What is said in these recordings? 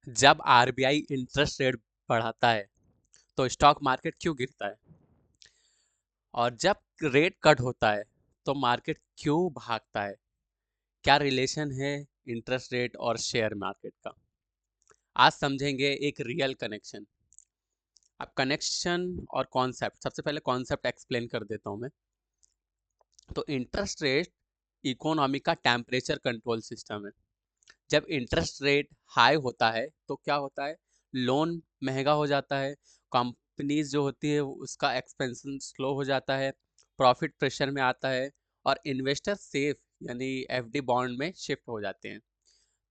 जब RBI interest rate बढ़ाता है तो स्टॉक मार्केट क्यों गिरता है? और जब रेट कट होता है तो मार्केट क्यों भागता है? क्या रिलेशन है इंटरेस्ट रेट और शेयर मार्केट का? आज समझेंगे एक रियल कनेक्शन। अब कनेक्शन और कॉन्सेप्ट, सबसे पहले कॉन्सेप्ट एक्सप्लेन कर देता हूं मैं। तो इंटरेस्ट रेट इकोनॉमी का टेम्परेचर कंट्रोल सिस्टम है। जब इंटरेस्ट रेट हाई होता है तो क्या होता है? लोन महंगा हो जाता है, कंपनीज जो होती है उसका एक्सपेंशन स्लो हो जाता है, प्रॉफिट प्रेशर में आता है और इन्वेस्टर सेफ यानी एफडी बॉन्ड में शिफ्ट हो जाते हैं।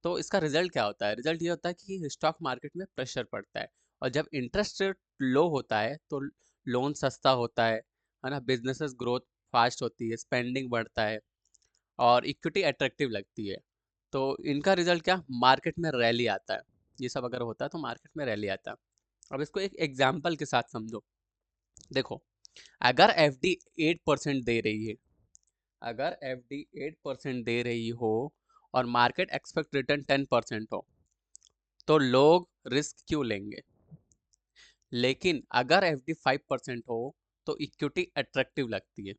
तो इसका रिजल्ट क्या होता है? रिजल्ट ये होता है कि स्टॉक मार्केट में प्रेशर पड़ता है। और जब इंटरेस्ट रेट लो होता है तो लोन सस्ता होता है ना, बिजनेसेस ग्रोथ फास्ट होती है, स्पेंडिंग बढ़ता है और इक्विटी अट्रैक्टिव लगती है। तो इनका रिजल्ट क्या? मार्केट में रैली आता है। ये सब अगर होता है तो मार्केट में रैली आता है। अब इसको एक एग्जाम्पल के साथ समझो। देखो, अगर एफडी 8% दे रही है, अगर एफडी 8% दे रही हो और मार्केट एक्सपेक्ट रिटर्न 10% हो, तो लोग रिस्क क्यों लेंगे? लेकिन अगर एफडी 5% हो तो इक्विटी अट्रैक्टिव लगती है।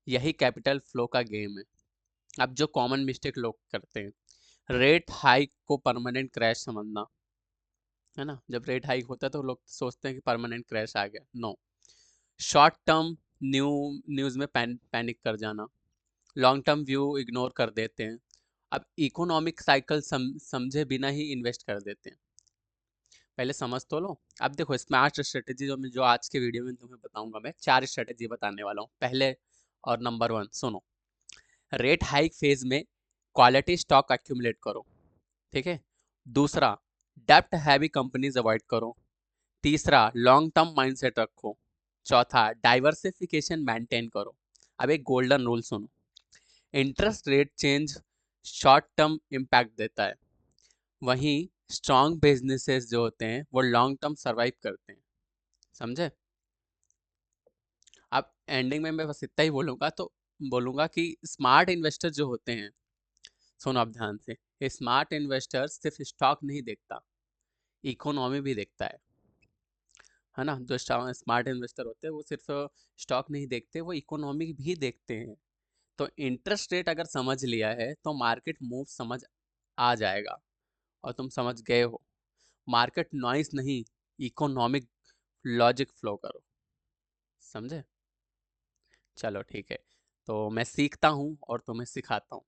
यही कैपिटल फ्लो का गेम है। अब जो कॉमन मिस्टेक लोग करते हैं, रेट हाइक को परमानेंट क्रैश समझना, है ना। जब रेट हाइक होता है तो लोग सोचते हैं कि परमानेंट क्रैश आ गया। नो। शॉर्ट टर्म न्यूज में पैनिक कर जाना, लॉन्ग टर्म व्यू इग्नोर कर देते हैं। अब इकोनॉमिक साइकिल समझे बिना ही इन्वेस्ट कर देते हैं। पहले समझ तो लो। अब देखो, स्मार्ट स्ट्रेटेजी जो आज के वीडियो में तुम्हें बताऊंगा, मैं 4 स्ट्रेटेजी बताने वाला हूँ। पहले और नंबर 1 सुनो। रेट हाइक फेज में क्वालिटी स्टॉक एक्यूमुलेट करो, ठीक है। दूसरा, डेप्ट हैवी कंपनीज अवॉइड करो। तीसरा, लॉन्ग टर्म माइंडसेट रखो। चौथा, डाइवर्सिफिकेशन मेंटेन करो। अब एक गोल्डन रूल सुनो। Interest rate change short term impact देता है, वहीं स्ट्रॉन्ग बिजनेसेस जो होते हैं वो लॉन्ग टर्म सरवाइव करते हैं। समझे? अब एंडिंग में मैं बस इतना ही बोलूंगा, तो बोलूंगा कि स्मार्ट इन्वेस्टर जो होते हैं, सुनो आप ध्यान से, स्मार्ट इन्वेस्टर सिर्फ स्टॉक नहीं देखता, इकोनॉमी भी देखता है ना। जो स्मार्ट इन्वेस्टर होते हैं वो सिर्फ स्टॉक नहीं देखते, वो इकोनॉमी भी देखते हैं। तो इंटरेस्ट रेट अगर समझ लिया है तो मार्केट मूव समझ आ जाएगा। और तुम समझ गए हो, मार्केट नॉइस नहीं, इकोनॉमिक लॉजिक फ्लो करो। समझे? चलो ठीक है। तो मैं सीखता हूँ और तुम्हें सिखाता हूँ।